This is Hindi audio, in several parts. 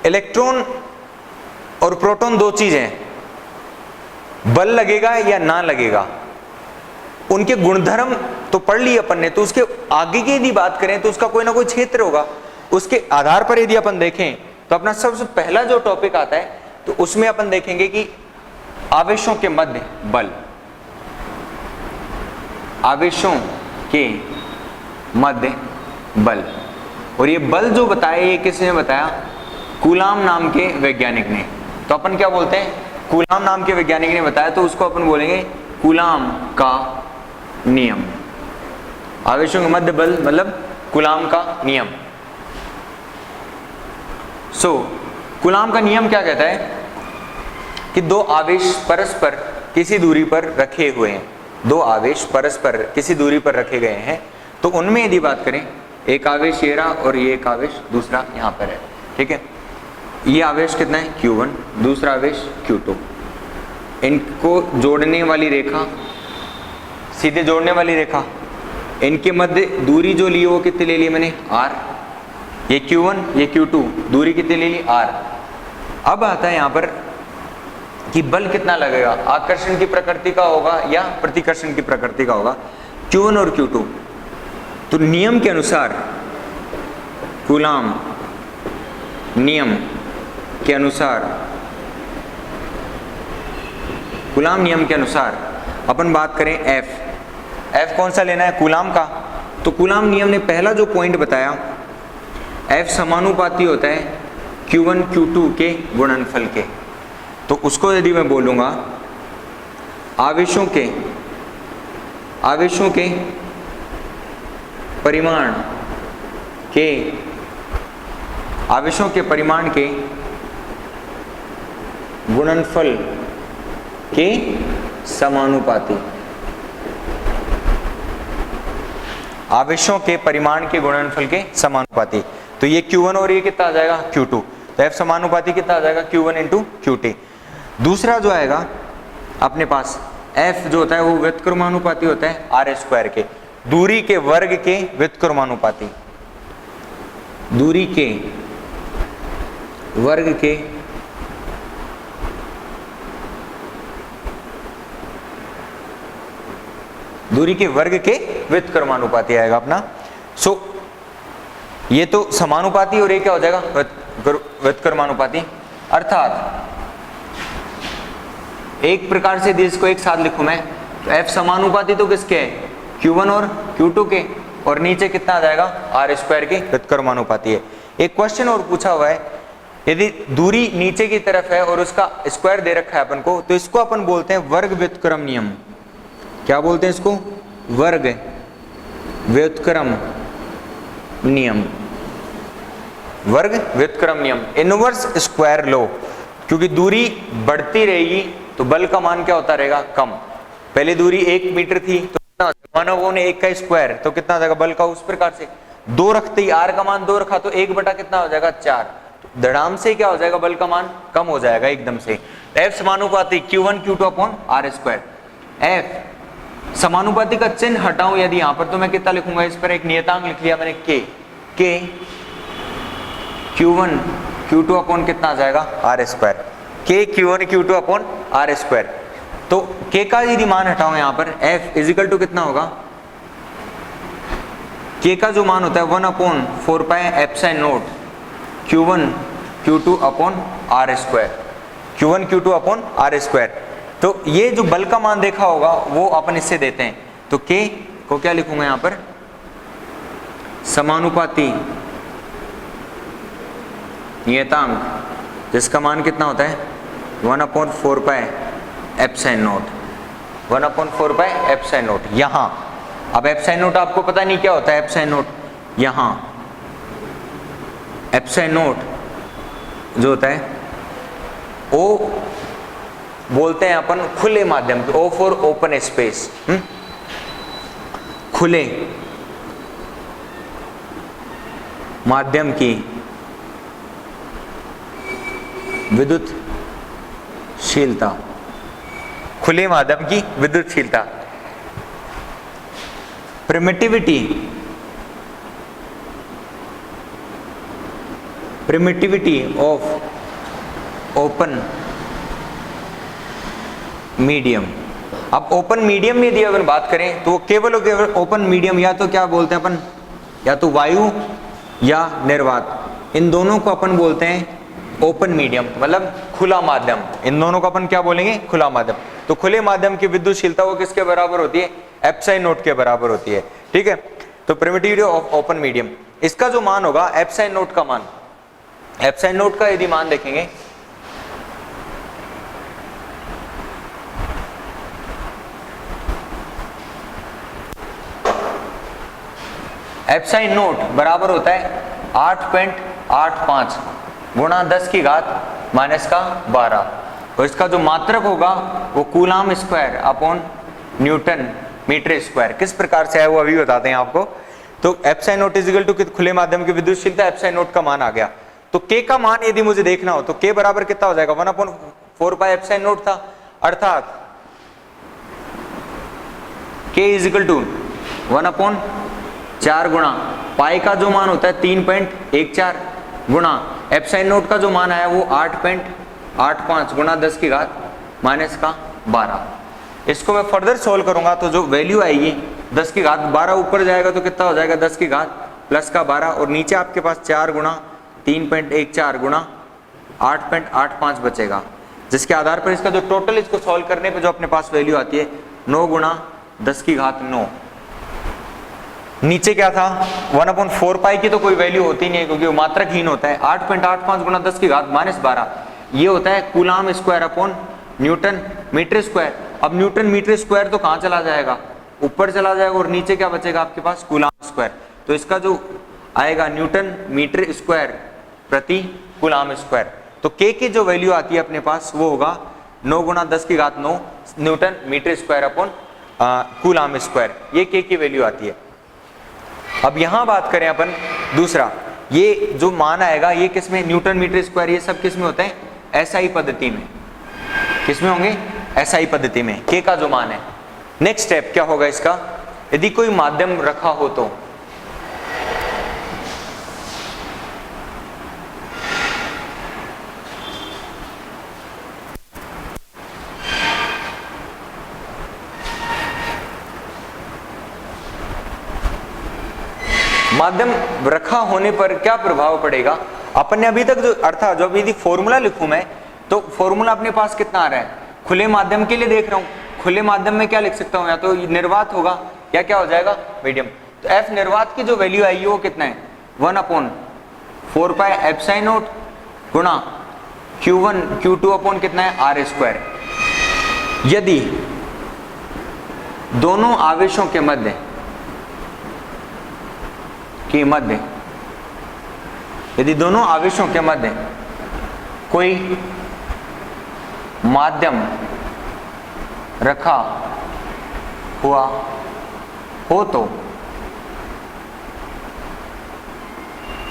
इलेक्ट्रॉन और प्रोटॉन दो चीजें हैं, बल लगेगा या ना लगेगा, उनके गुणधर्म तो पढ़ लिए अपन ने, तो उसके आगे की यदि बात करें तो उसका कोई ना कोई क्षेत्र होगा, उसके आधार पर यदि अपन देखें तो अपना सबसे पहला जो टॉपिक आता है तो उसमें अपन देखेंगे कि आवेशों के मध्य बल, आवेशों के मध्य बल। और ये बल जो बताया ये किसने बताया? कूलाम नाम के वैज्ञानिक ने। तो अपन क्या बोलते हैं? कूलाम नाम के वैज्ञानिक ने बताया, तो उसको अपन बोलेंगे कूलाम का नियम। आवेशों के मध्य बल मतलब कूलाम का नियम। कूलाम का नियम क्या कहता है कि दो आवेश परस्पर किसी दूरी पर रखे हुए हैं, दो आवेश परस्पर किसी दूरी पर रखे गए हैं, तो उनमें यदि बात करें, एक आवेश ये रहा और ये एक आवेश दूसरा यहां पर है, ठीक है। ये आवेश कितना है? Q1, दूसरा आवेश Q2। इनको जोड़ने वाली रेखा, सीधे जोड़ने वाली रेखा, इनके मध्य दूरी जो ली वो कितनी ले ली मैंने? R। ये Q1 ये Q2, दूरी कितनी ले ली? R। अब आता है यहां पर कि बल कितना लगेगा, आकर्षण की प्रकृति का होगा या प्रतिकर्षण की प्रकृति का होगा, Q1 और Q2। तो नियम के अनुसार, कूलाम नियम के अनुसार, कूलाम नियम के अनुसार अपन बात करें F कौन सा लेना है? कूलाम का। तो कूलाम नियम ने पहला जो पॉइंट बताया, F समानुपाती होता है Q1 Q2 के गुणनफल के। तो उसको यदि मैं बोलूंगा आवेशों के परिमाण के, आवेशों के परिमाण के गुणनफल के समानुपाती, आवेशों के परिमाण के गुणनफल के समानुपाती। तो ये Q1 और ये कितना आ जाएगा? Q2। तो F समानुपाती कितना आ जाएगा? Q1 into Q2। दूसरा जो आएगा अपने पास F जो होता है वो व्युत्क्रमानुपाती होता है R² के, दूरी के वर्ग के व्युत्क्रमानुपाती, दूरी के वर्ग के व्युत्क्रमानुपाती आएगा अपना। ये तो समानुपाती और ये क्या हो जाएगा? व्युत्क्रमानुपाती। अर्थात एक प्रकार से इसको एक साथ लिखूं मैं, तो F समानुपाती तो किसके है? Q1 और Q2 के, और नीचे कितना आ जाएगा? R² के व्युत्क्रमानुपाती है। एक क्वेश्चन और पूछा हुआ है, यदि दूरी नीचे की तरफ है और उसका स्क्वायर दे रखा है अपन को, तो इसको अपन बोलते हैं वर्ग व्युत्क्रम नियम। क्या बोलते हैं इसको? वर्ग व्युत्क्रम नियम, वर्ग व्युत्क्रम नियम, इनवर्स स्क्वायर लॉ। क्योंकि दूरी बढ़ती रहेगी तो बल का मान क्या होता रहेगा? कम। पहले दूरी 1 मीटर थी तो कितना? 1/1 का स्क्वायर, तो कितना आ जाएगा बल का? उस प्रकार से 2 रखते ही, R का मान 2 रखा तो 1 बटा कितना हो जाएगा? 4। धड़ाम से क्या हो जाएगा? बल का मान कम हो जाएगा एकदम से। F समानुपाती Q1 Q2 upon R²। F समानुपाती का चिन्ह हटाऊं यदि यहां पर, तो मैं कितना लिखूंगा? इस पर एक नियतांक लिख लिया मैंने K Q1 Q2 अपॉन कितना आ जाएगा? R²। K Q1 Q2 upon R²। तो K का यदि मान हटाऊं यहां पर, F इजिकल टू कितना होगा? K का जो मान होता है 1/4πε0 Q1 Q2 upon R², Q1 Q2 upon R²। तो ये जो बल का मान देखा होगा वो अपन इससे देते हैं। तो K को क्या लिखूंगा यहां पर? समानुपाती नियतांक, जिसका मान कितना होता है? 1/4πε0, 1/4πε0। यहां अब ε0 आपको पता नहीं क्या होता है ε0, यहां ε0 जो होता है O बोलते हैं अपन खुले माध्यम, O फॉर ओपन स्पेस, खुले माध्यम की विद्युतशीलता, खुले माध्यम की विद्युतशीलता। प्रिमिटिविटी ऑफ ओपन मीडियम। अब ओपन मीडियम में यदि अगर बात करें तो केवल ओपन मीडियम या तो क्या बोलते हैं अपन, या तो वायु या निर्वात, इन दोनों को अपन बोलते हैं ओपन मीडियम, मतलब खुला माध्यम। इन दोनों को अपन क्या बोलेंगे, खुला माध्यम। तो खुले माध्यम की विद्युतशीलता वो किसके बराबर होती है, एप्साइन नोट के बराबर होती है। ठीक है, तो प्रिमिटिविटी ऑफ ओपन मीडियम, इसका जो मान होगा एप्साइन नोट का मान, एप्साइन नोट का यदि मान देखेंगे एप्साइन नोट बराबर होता है 8.85 गुणा 10 की घात माइनस का 12, और इसका जो मात्रक होगा वो coulomb square upon newton metre square. किस प्रकार से है वो अभी बताते हैं आपको। तो epsilon naught is equal to खुले माध्यम की विद्युतशीलता, एप्साइन नोट का मान आ गया। तो के का मान यदि मुझे देखना हो तो के बराबर कितना हो जाएगा, 1/4 पाई एप्साइन नोट था, अर्थात के इज इक्वल टू 1/4 गुणा पाई का जो मान होता है 3.14 गुणा एप्साइन नोट का जो मान आया वो 8.85 गुणा 10 की घात माइनस का 12। इसको मैं फर्दर सोल्व करूंगा तो जो वैल्यू आएगी 10 की घात 12 ऊपर जाएगा तो कितना हो जाएगा 10 की घात प्लस का 12, और नीचे आपके पास 4 गुणा 3.14 गुणा 8.85 बचेगा, जिसके आधार पर इसका जो टोटल इसको सॉल्व करने पे जो अपने पास वैल्यू आती है 9 गुणा 10 की घात 9। नीचे क्या था 1/4 पाई की तो कोई वैल्यू होती नहीं है क्योंकि वो मात्रकहीन होता है। 8.85 गुणा 10 की घात माइनस 12 ये होता है coulomb square upon newton metre square. अब न्यूटन मीटर स्क्वायर तो कहां चला जाएगा, ऊपर चला जाएगा, और नीचे क्या बचेगा आपके पास कूलाम स्क्वायर। तो इसका जो आएगा न्यूटन मीटर स्क्वायर प्रति कूलाम स्क्वायर। तो के की जो वैल्यू आती है अपने पास वो होगा 9 गुणा 10 की घात 9 newton metre square upon coulomb square, ये के की वैल्यू आती है। अब यहां बात करें अपन दूसरा, ये जो मान आएगा ये किसमें, न्यूटन मीटर स्क्वायर ये सब किसमें होते हैं, एसआई पद्धति में। किसमें होंगे, एसआई पद्धति में के का जो मान है। नेक्स्ट स्टेप क्या होगा इसका, यदि कोई माध्यम रखा हो तो माध्यम रखा होने पर क्या प्रभाव पड़ेगा। अपन ने अभी तक जो अर्थात जो यदि फॉर्मूला लिखूं मैं तो फॉर्मूला अपने पास कितना आ रहा है, खुले माध्यम के लिए देख रहा हूं। खुले माध्यम में क्या लिख सकता हूं, या तो निर्वात होगा या क्या हो जाएगा मीडियम। तो एफ निर्वात की जो वैल्यू आई वो कितना है 1/4 पाई एप्साइन नोट गुणा Q1 Q2 अपॉन कितना है आर स्क्वायर। यदि दोनों आवेशों के मध्य यदि दोनों आवेशों के मध्य कोई माध्यम रखा हुआ हो तो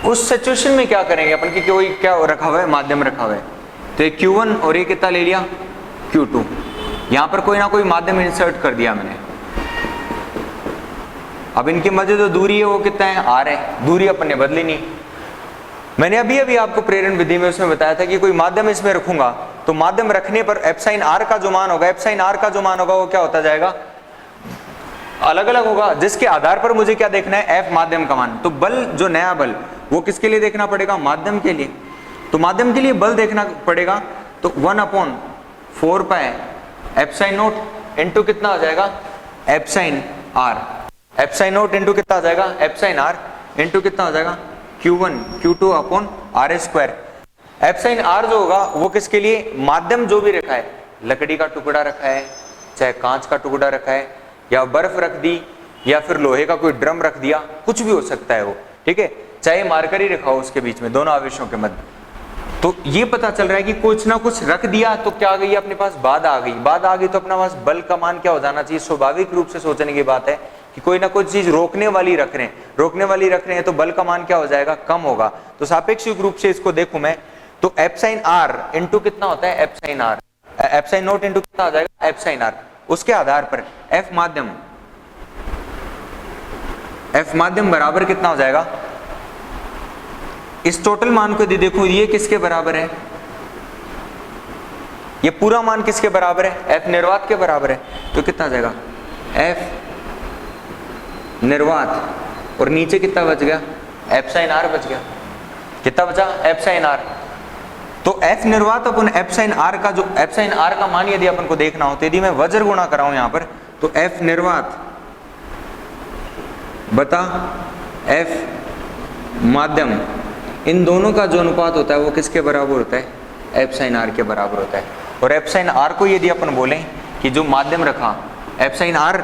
उस सिचुएशन में क्या करेंगे अपन कि कोई क्या रखा हुआ है, माध्यम रखा हुआ है। तो ये Q1 और ये कितना ले लिया Q2, यहां पर कोई ना कोई माध्यम इंसर्ट कर दिया मैंने। अब इनके मध्य जो दूरी है वो कितना है आर है, दूरी अपन ने बदली नहीं। मैंने अभी अभी आपको प्रेरण विधि में उसमें बताया था कि कोई माध्यम इसमें रखूंगा तो माध्यम रखने पर एप्साइन आर का जो मान होगा, एप्साइन आर का जो मान होगा वो क्या होता जाएगा, अलग अलग होगा, जिसके आधार पर मुझे क्या देखना है एफ माध्यम का मान। तो बल जो नया बल वो किसके लिए देखना पड़ेगा, माध्यम के लिए। तो माध्यम के लिए बल देखना पड़ेगा तो 1/4 पाई एप्साइन नोट इंटू कितना हो जाएगा epsilon R, epsilon naught into कितना हो जाएगा एप्साइन आर इंटू कितना हो जाएगा Q1 Q2 upon R square. Epsilon R जो होगा वो किसके लिए, माध्यम जो भी रखा है, लकड़ी का टुकड़ा रखा है, चाहे कांच का टुकड़ा रखा है, या बर्फ रख दी, या फिर लोहे का कोई ड्रम रख दिया, कुछ भी हो सकता है वो, ठीक है, चाहे मार्कर ही रखा हो उसके बीच में दोनों आवेशों के मध्य। तो ये पता चल रहा है कि कुछ ना कुछ रख दिया तो क्या आ गई अपने पास, बाधा आ गई। बाधा आ गई तो अपने पास बल का मान क्या हो जाना चाहिए, स्वाभाविक रूप से सोचने की बात है कि कोई ना कोई चीज रोकने वाली रख रहे हैं, तो बल का मान क्या हो जाएगा, कम होगा। तो सापेक्षिक रूप से इसको देखूं मैं तो एप्साइन आर इंटू कितना होता है epsilon R, epsilon naught into कितना हो जाएगा एप्साइन आर। उसके आधार पर एफ माध्यम बराबर कितना हो जाएगा इस टोटल मान को यदि देखो ये किसके बराबर है, ये पूरा मान किसके बराबर है, एफ निर्वात के बराबर है। तो कितना आ जाएगा एफ निर्वात, और नीचे कितना बच गया, एफ साइन आर बच गया। कितना बचा, एफ साइन आर। तो एफ निर्वात अपन एफ साइन आर का, जो एफ साइन आर का मान यदि अपन को देखना हो तो यदि मैं वज्र गुणा कराऊं यहां पर, तो एफ निर्वात बता एफ माध्यम, इन दोनों का जो अनुपात होता है वो किसके बराबर होता है, एफ साइन आर के बराबर होता है। और एफ साइन आर को यदि अपन बोलें कि जो माध्यम रखा एफ साइन आर,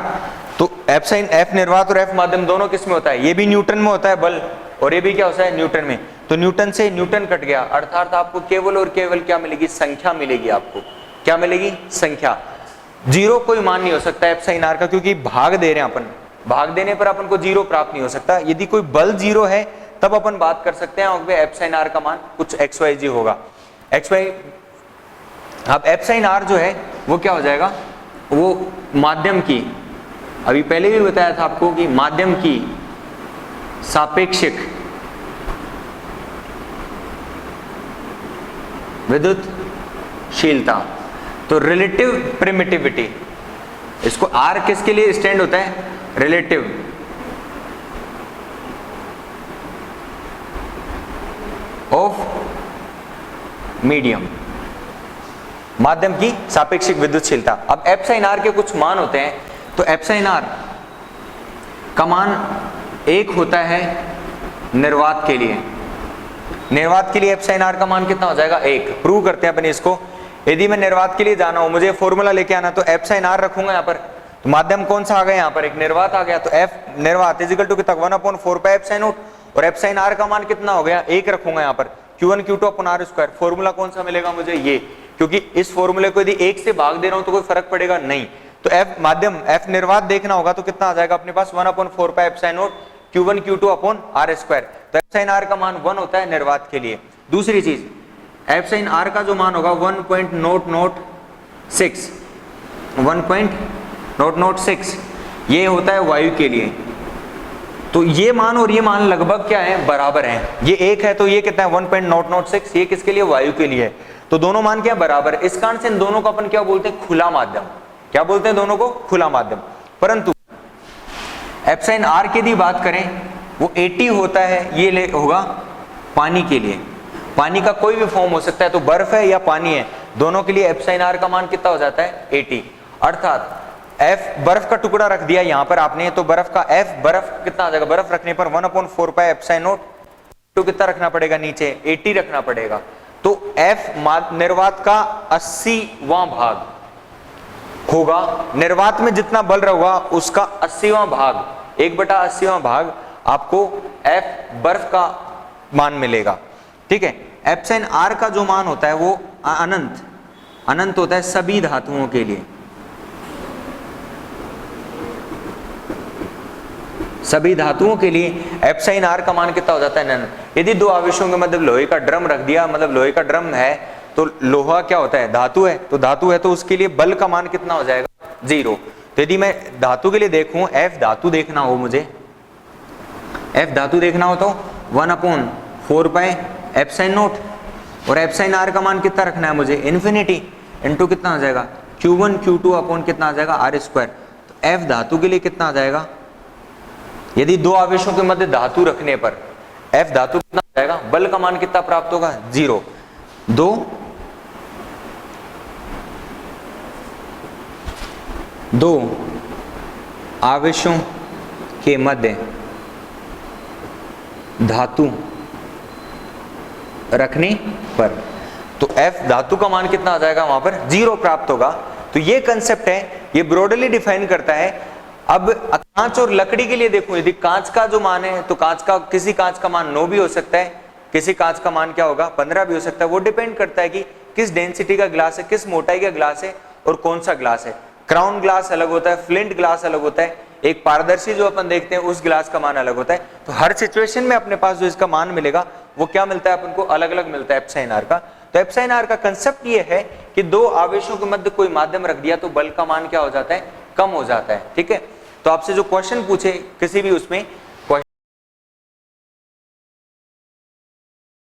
तो एफ साइन एफ निर्वात और एफ माध्यम दोनों किस में होता है, ये भी न्यूटन में होता है बल, और ये भी क्या होता है न्यूटन में। तो न्यूटन से न्यूटन कट गया, अर्थात आपको केवल और केवल क्या मिलेगी, संख्या मिलेगी। आपको क्या मिलेगी, संख्या। जीरो कोई मान नहीं हो सकता एफ साइन आर का, क्योंकि भाग दे रहे हैं अपन, भाग देने पर अपन को जीरो प्राप्त नहीं हो सकता। यदि कोई बल जीरो है तब अपन बात कर सकते हैं और एफ साइन आर का मान कुछ एक्स वाई जी होगा, एक्स वाई। अब एफ साइन आर जो है वो क्या हो जाएगा, वो माध्यम की, अभी पहले भी बताया था आपको कि माध्यम की सापेक्षिक विद्युतशीलता, तो रिलेटिव प्रिमिटिविटी, इसको आर किसके लिए स्टैंड होता है, रिलेटिव ऑफ मीडियम, माध्यम की सापेक्षिक विद्युतशीलता। अब एफ साइन आर के कुछ मान होते हैं, तो एफ साइन आर का मान एक होता है निर्वात के लिए, निर्वात के लिए एफ साइन आर का मान कितना हो जाएगा, एक। प्रूव करते हैं अपन इसको। यदि मैं निर्वात के लिए जाना हूं, मुझे फॉर्मूला लेके आना, तो एफ साइन आर रखूंगा यहाँ पर, तो माध्यम कौन सा आ गया यहाँ पर, एक निर्वात आ गया, तो एफ निर्वात इज इक्वल टू कितना, 1/4 पाई एफ साइन नॉट, और एफ साइन आर का मान कितना हो गया, एक रखूंगा यहाँ पर, Q1 Q2 अपन आर स्क्वायर। फॉर्मूला कौन सा मिलेगा मुझे, ये, क्योंकि इस फॉर्मूले को यदि एक से भाग दे रहा हूं तो कोई फर्क पड़ेगा नहीं। तो एफ माध्यम एफ निर्वात देखना होगा तो कितना आ जाएगा अपने पास, 1/4 pi epsilon naught Q1 Q2 अपन आर स्क्वायर। तो एफ साइन आर का मान 1 होता है निर्वात के लिए। दूसरी चीज, एफ साइन आर का जो मान होगा 1.006, 1.006 ये होता है वायु के लिए। तो ये मान और ये मान लगभग क्या है, बराबर हैं। ये एक है तो ये कितना है 1.006, ये किसके लिए, वायु के लिए है। तो दोनों मान क्या बराबर है। इस कारण से इन दोनों को अपन क्या बोलते हैं, खुला माध्यम। क्या बोलते हैं दोनों को, खुला माध्यम। परंतु एफ साइन आर की यदि बात करें वो 80 होता है, ये होगा पानी के लिए। पानी का कोई भी फॉर्म हो सकता है, तो बर्फ है या पानी है, दोनों के लिए एफ साइन आर का मान कितना हो जाता है, 80। अर्थात एफ बर्फ का टुकड़ा रख दिया यहाँ पर आपने, तो बर्फ का एफ बर्फ कितना आ जाएगा, बर्फ रखने पर 1/4 पाई एफ साइन नॉट, तो कितना रखना पड़ेगा नीचे, 80 रखना पड़ेगा। तो एफ निर्वात का 80वां भाग होगा, निर्वात में जितना बल रहेगा उसका 80वां भाग, 1/80वां भाग आपको एफ बर्फ का मान मिलेगा। ठीक है। एफ साइन आर का जो मान होता है वो अनंत अनंत होता है सभी धातुओं के लिए, सभी धातुओं के लिए एफ साइन आर का मान कितना हो जाता है, अनंत। यदि दो आवेशों के मतलब लोहे का ड्रम रख दिया, मतलब लोहे का ड्रम है तो लोहा क्या होता है, धातु है, तो धातु है तो उसके लिए बल का मान कितना हो जाएगा, 0। तो यदि मैं धातु के लिए देखूं, एफ धातु देखना हो मुझे, एफ धातु देखना हो तो 1/4 पाई एफ साइन नॉट, और एफ साइन आर का मान कितना रखना है मुझे, इन्फिनिटी, इनटू कितना आ जाएगा Q1 Q2 अपॉन कितना आ जाएगा, आर स्क्वायर। तो एफ धातु के लिए कितना आ जाएगा, यदि दो आवेशों के मध्य धातु रखने पर एफ धातु कितना आ जाएगा, बल का मान कितना प्राप्त होगा, 0। दो आवेशों के मध्य धातु रखने पर तो F धातु का मान कितना आ जाएगा, वहां पर 0 प्राप्त होगा। तो ये कंसेप्ट है, ये ब्रॉडली डिफाइन करता है। अब कांच और लकड़ी के लिए देखो, यदि कांच का जो मान है तो कांच का, किसी कांच का मान 9 भी हो सकता है, किसी कांच का मान क्या होगा 15 भी हो सकता है। वो डिपेंड करता है कि किस डेंसिटी का ग्लास है, किस मोटाई का ग्लास है और कौन सा ग्लास है। क्राउन ग्लास अलग होता है, फ्लिंट ग्लास अलग होता है, एक पारदर्शी जो अपन देखते हैं उस ग्लास का मान अलग होता है। तो हर सिचुएशन में अपने पास जो इसका मान मिलेगा वो क्या मिलता है, अपन को अलग अलग मिलता है एफ साइन आर का। तो एफ साइन आर का कंसेप्ट ये है कि दो आवेशों के मध्य कोई माध्यम रख दिया तो बल का मान क्या हो जाता है, कम हो जाता है। ठीक है। तो आपसे जो क्वेश्चन पूछे किसी भी उसमें